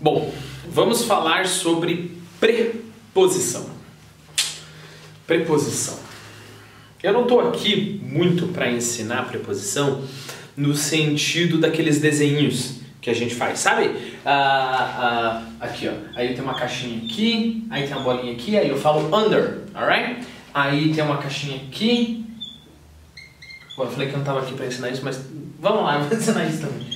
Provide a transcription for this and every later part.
Bom, vamos falar sobre preposição. Preposição. Eu não estou aqui muito para ensinar preposição no sentido daqueles desenhos que a gente faz, sabe? Aqui, ó. Aí tem uma caixinha aqui, aí tem uma bolinha aqui, aí eu falo under, alright? Aí tem uma caixinha aqui. Bom, eu falei que eu não estava aqui para ensinar isso, mas vamos lá, eu vou ensinar isso também.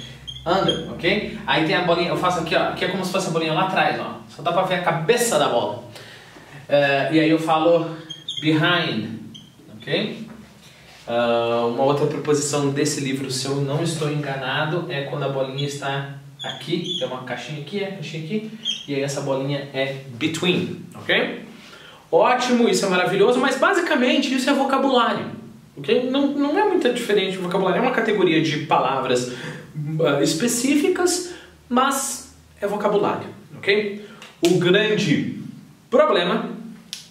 Under, ok? Aí tem a bolinha, eu faço aqui, ó. Aqui é como se fosse a bolinha lá atrás, ó. Só dá para ver a cabeça da bola. E aí eu falo behind, ok? Uma outra preposição desse livro, se eu não estou enganado, é quando a bolinha está aqui, tem uma caixinha aqui, e aí essa bolinha é between, ok? Ótimo, isso é maravilhoso, mas basicamente isso é vocabulário, ok? Não é muito diferente de vocabulário, é uma categoria de palavras específicas, mas é vocabulário, ok? O grande problema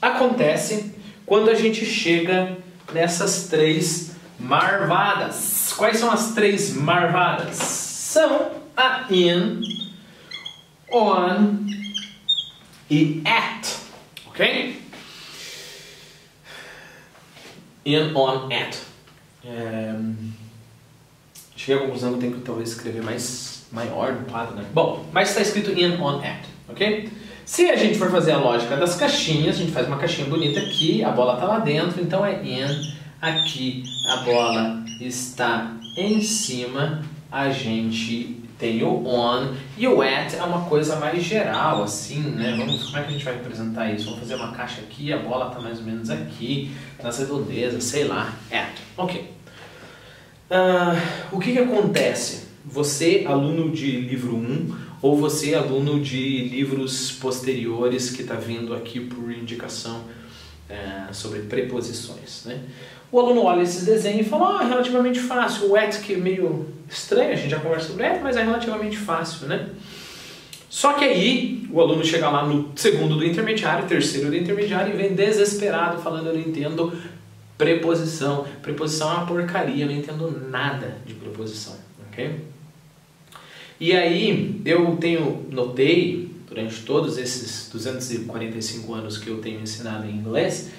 acontece quando a gente chega nessas três marvadas. Quais são as três marvadas? São a in, on e at, ok? In, on, at. Cheguei à conclusão que eu tenho que talvez escrever maior no quadro, né? Bom, mas está escrito in, on, at, ok? Se a gente for fazer a lógica das caixinhas, a gente faz uma caixinha bonita aqui, a bola está lá dentro, então é in, aqui a bola está em cima, a gente tem o on, e o at é uma coisa mais geral, assim, né? Como é que a gente vai representar isso? Vamos fazer uma caixa aqui, a bola está mais ou menos aqui, nas redondezas, sei lá, at, ok. O que acontece? Você, aluno de livro 1, ou você, aluno de livros posteriores que está vindo aqui por indicação sobre preposições, né? O aluno olha esses desenhos e fala, relativamente fácil, o at que é meio estranho, a gente já conversa sobre at, mas é relativamente fácil, né? Só que aí, o aluno chega lá no segundo do intermediário, terceiro do intermediário e vem desesperado falando, eu não entendo preposição. Preposição é uma porcaria, eu não entendo nada de preposição, ok? E aí, eu notei, durante todos esses 245 anos que eu tenho ensinado em inglês,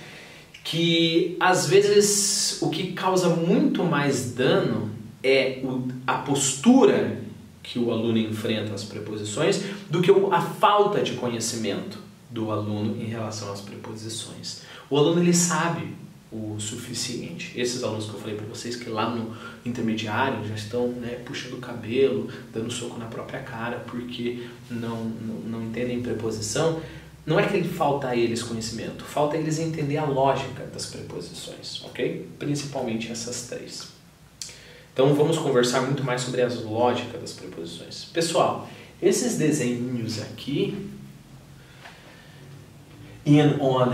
que às vezes o que causa muito mais dano é a postura que o aluno enfrenta às preposições do que a falta de conhecimento do aluno em relação às preposições. O aluno, ele sabe o suficiente. Esses alunos que eu falei para vocês que lá no intermediário já estão, né, puxando o cabelo, dando soco na própria cara porque não entendem preposição, não é que falta a eles conhecimento, falta a eles entender a lógica das preposições, ok? Principalmente essas três. Então vamos conversar muito mais sobre as lógicas das preposições. Pessoal, esses desenhinhos aqui, in, on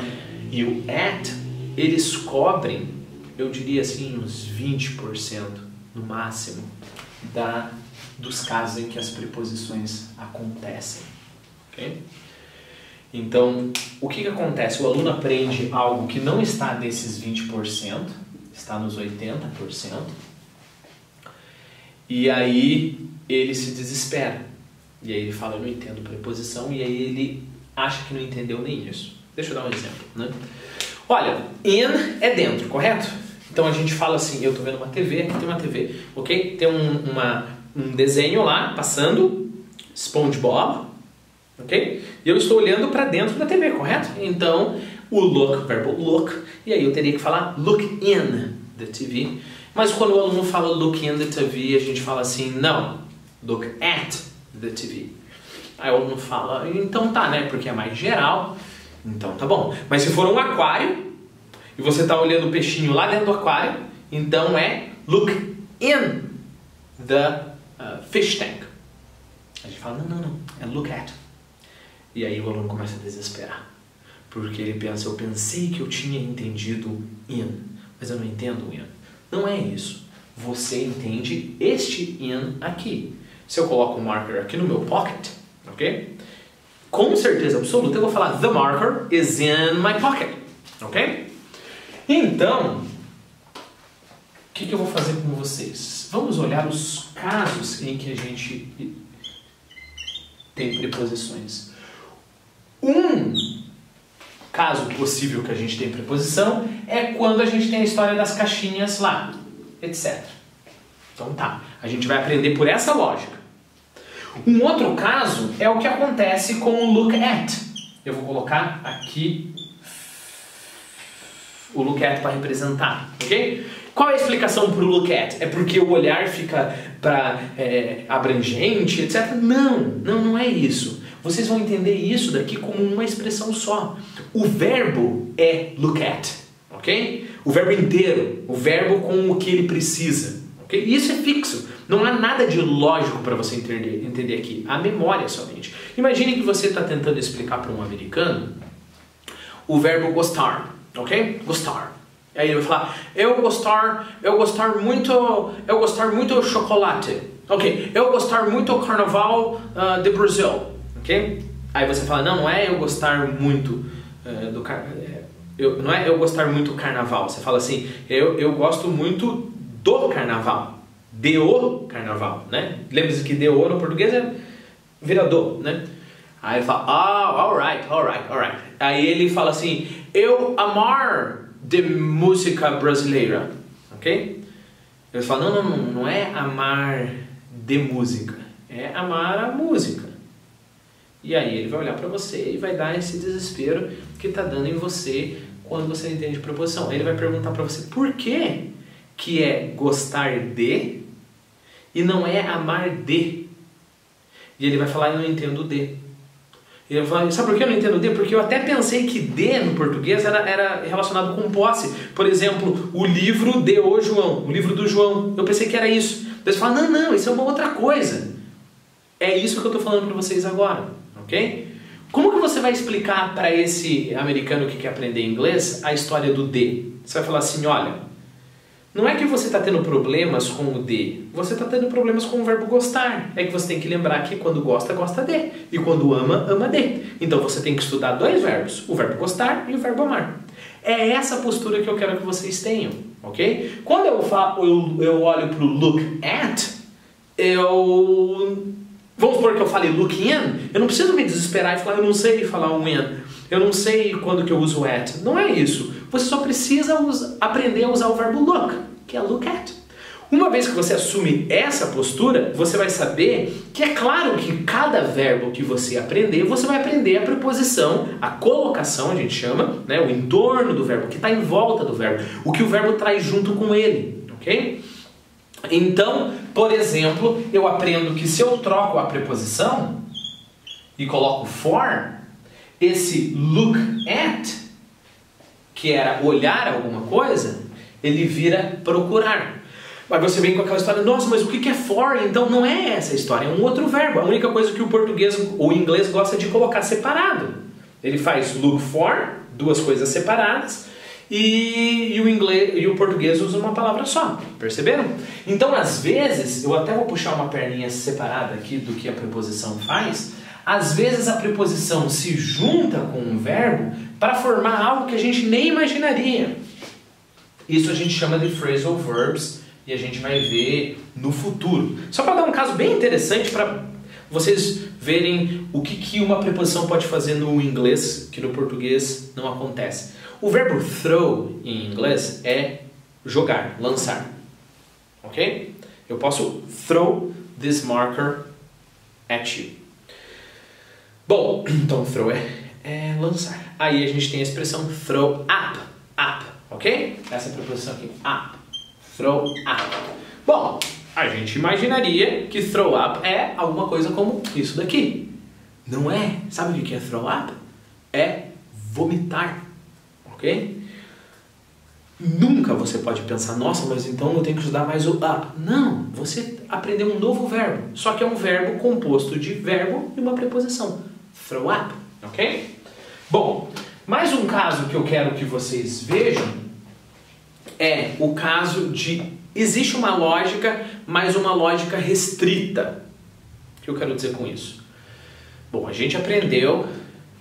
e o at, eles cobrem, eu diria assim, uns 20% no máximo dos casos em que as preposições acontecem, ok? Então, o que acontece? O aluno aprende algo que não está nesses 20%, está nos 80%, e aí ele se desespera. E aí ele fala, eu não entendo preposição, e aí ele acha que não entendeu nem isso. Deixa eu dar um exemplo, né? Olha, in é dentro, correto? Então a gente fala assim, eu estou vendo uma TV, aqui tem uma TV, ok? Tem um desenho lá, passando, SpongeBob, ok? E eu estou olhando para dentro da TV, correto? Então, o verbo look, e aí eu teria que falar look in the TV. Mas quando o aluno fala look in the TV, a gente fala assim, não, look at the TV. Aí o aluno fala, então tá, né? Porque é mais geral. Então tá bom. Mas se for um aquário e você está olhando o peixinho lá dentro do aquário, então é look in the fish tank. A gente fala, não, é look at. E aí o aluno começa a desesperar. Porque ele pensa, eu pensei que eu tinha entendido in, mas eu não entendo in. Não é isso. Você entende este in aqui. Se eu coloco um marker aqui no meu pocket, ok? Com certeza absoluta eu vou falar the marker is in my pocket, ok? Então, o que eu vou fazer com vocês? Vamos olhar os casos em que a gente tem preposições. Um caso possível que a gente tem preposição é quando a gente tem a história das caixinhas lá, etc. Então tá, a gente vai aprender por essa lógica. Um outro caso é o que acontece com o look at. Eu vou colocar aqui o look at para representar, ok? Qual é a explicação para o look at? É porque o olhar fica abrangente, etc? Não é isso. Vocês vão entender isso daqui como uma expressão só. O verbo é look at, ok? O verbo inteiro, o verbo com o que ele precisa, ok? Isso é fixo. Não há nada de lógico para você entender aqui. A memória somente. Imagine que você está tentando explicar para um americano o verbo gostar, ok? Gostar. Aí ele vai falar, eu gostar muito chocolate, ok? Eu gostar muito do carnaval de Brasil. Ok? Aí você fala, não é eu gostar muito não é eu gostar muito do carnaval. Você fala assim, eu gosto muito do carnaval. Do carnaval, né? Lembre-se que do no português vira do, né? Aí ele fala, alright. Aí ele fala assim, eu amar de música brasileira. Ok? Ele fala, não é amar de música. É amar a música. E aí ele vai olhar para você e vai dar esse desespero que está dando em você quando você não entende preposição. Aí ele vai perguntar para você por que é gostar de e não é amar de. E ele vai falar, eu não entendo de. E ele vai falar, sabe por que eu não entendo de? Porque eu até pensei que de no português era relacionado com posse. Por exemplo, o livro de o João, o livro do João. Eu pensei que era isso. Você fala, não, isso é uma outra coisa. É isso que eu estou falando para vocês agora. Ok? Como que você vai explicar para esse americano que quer aprender inglês a história do de? Você vai falar assim, olha, não é que você está tendo problemas com o de, você está tendo problemas com o verbo gostar. É que você tem que lembrar que quando gosta, gosta de. E quando ama, ama de. Então você tem que estudar dois verbos, o verbo gostar e o verbo amar. É essa postura que eu quero que vocês tenham, ok? Quando eu olho para o look at, vamos supor que eu fale look in, eu não preciso me desesperar e falar, eu não sei falar um in, eu não sei quando que eu uso at. Não é isso. Você só precisa aprender a usar o verbo look, que é look at. Uma vez que você assume essa postura, você vai saber que é claro que cada verbo que você aprender, você vai aprender a preposição, a colocação, a gente chama, né, o entorno do verbo, que está em volta do verbo, o que o verbo traz junto com ele, ok? Então, por exemplo, eu aprendo que se eu troco a preposição e coloco for, esse look at, que era olhar alguma coisa, ele vira procurar. Aí você vem com aquela história, nossa, mas o que é for? Então não é essa história, é um outro verbo. A única coisa que o português ou o inglês gosta de colocar separado. Ele faz look for, duas coisas separadas, e o inglês e o português usam uma palavra só. Perceberam? Então, às vezes, eu até vou puxar uma perninha separada aqui do que a preposição faz. Às vezes a preposição se junta com um verbo para formar algo que a gente nem imaginaria. Isso a gente chama de phrasal verbs e a gente vai ver no futuro. Só para dar um caso bem interessante para vocês verem o que uma preposição pode fazer no inglês que no português não acontece. O verbo throw em inglês é jogar, lançar. Ok? Eu posso throw this marker at you. Bom, então throw é lançar. Aí a gente tem a expressão throw up, ok? Essa preposição aqui, up, throw up. Bom, a gente imaginaria que throw up é alguma coisa como isso daqui. Não é. Sabe o que é throw up? É vomitar, ok? Nunca você pode pensar, nossa, mas então eu tenho que estudar mais o up. Não, você aprendeu um novo verbo, só que é um verbo composto de verbo e uma preposição. Throw up, ok? Bom, mais um caso que eu quero que vocês vejam é o caso de... Existe uma lógica, mas uma lógica restrita. O que eu quero dizer com isso? Bom, a gente aprendeu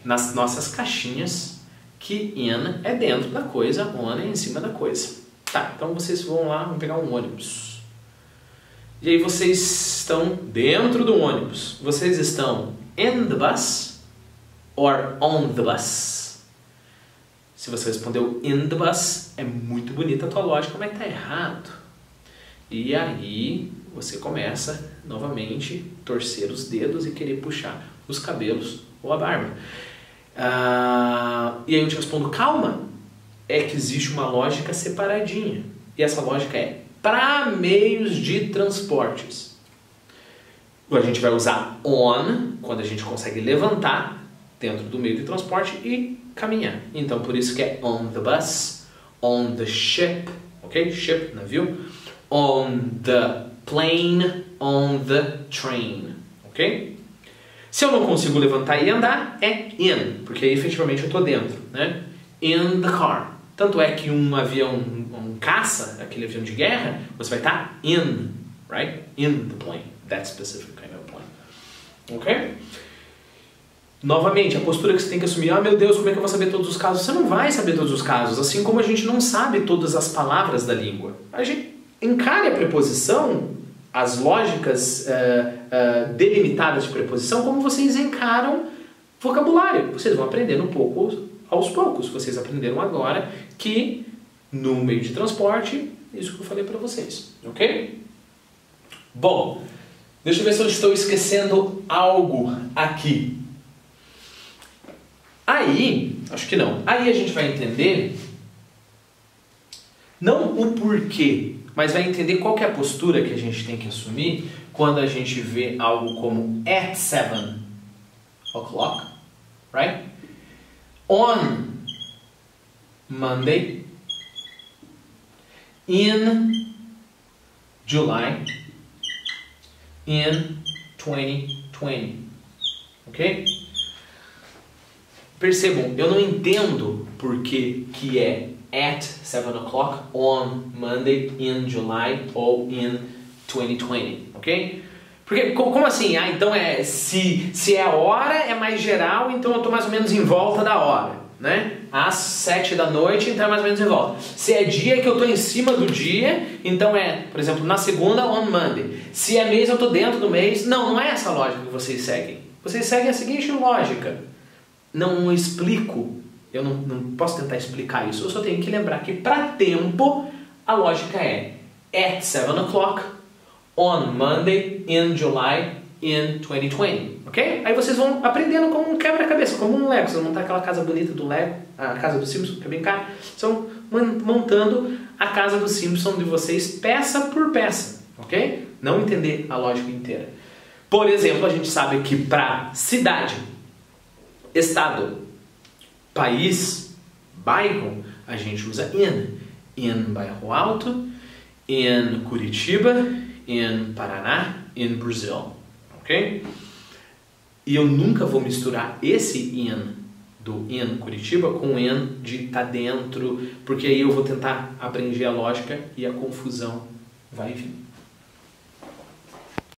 nas nossas caixinhas que in é dentro da coisa, on é em cima da coisa. Tá, então vocês vão lá, vão pegar um ônibus. E aí vocês estão dentro do ônibus. Vocês estão in the bus or on the bus? Se você respondeu in the bus, é muito bonita a tua lógica, mas está errado. E aí você começa novamente a torcer os dedos e querer puxar os cabelos ou a barba. E aí eu te respondo, calma, é que existe uma lógica separadinha. E essa lógica é para meios de transportes. A gente vai usar on, quando a gente consegue levantar dentro do meio de transporte e caminhar. Então por isso que é on the bus, on the ship, ok? Ship, navio. On the plane, on the train, ok? Se eu não consigo levantar e andar, é in, porque aí efetivamente eu estou dentro, né? In the car. Tanto é que um avião, um caça, aquele avião de guerra, você vai estar in, right? In the plane, that specific kind of plane, ok? Novamente, a postura que você tem que assumir, meu Deus, como é que eu vou saber todos os casos? Você não vai saber todos os casos, assim como a gente não sabe todas as palavras da língua. A gente encare a preposição, as lógicas delimitadas de preposição, como vocês encaram vocabulário. Vocês vão aprendendo um pouco aos poucos. Vocês aprenderam agora que no meio de transporte, isso que eu falei para vocês, ok? Bom, deixa eu ver se eu estou esquecendo algo aqui. Aí, acho que não. Aí a gente vai entender não o porquê, mas vai entender qual que é a postura que a gente tem que assumir quando a gente vê algo como at 7 o'clock, right? On Monday, in July, in 2020, ok? Percebam, eu não entendo por que é at 7 o'clock, on Monday, in July ou in 2020, ok? Porque, como assim? Então se é a hora é mais geral, então eu estou mais ou menos em volta da hora, né? Às 7 da noite, então é mais ou menos em volta. Se é dia que eu estou em cima do dia, então é, por exemplo, na segunda, on Monday. Se é mês, eu estou dentro do mês. Não é essa lógica que vocês seguem. Vocês seguem a seguinte lógica. Não explico, eu não posso tentar explicar isso, eu só tenho que lembrar que para tempo a lógica é at 7 o'clock, on Monday, in July, in 2020, ok? Aí vocês vão aprendendo como um quebra-cabeça, como um Lego. Vocês vão montar aquela casa bonita do Lego, a casa do Simpson, que é bem cara. Vocês vão montando a casa do Simpson de vocês peça por peça, ok? Não entender a lógica inteira. Por exemplo, a gente sabe que para cidade, estado, país, bairro, a gente usa in. In Bairro Alto, in Curitiba, in Paraná, in Brasil, ok? E eu nunca vou misturar esse in do in Curitiba com in de tá dentro, porque aí eu vou tentar abranger a lógica e a confusão vai vir.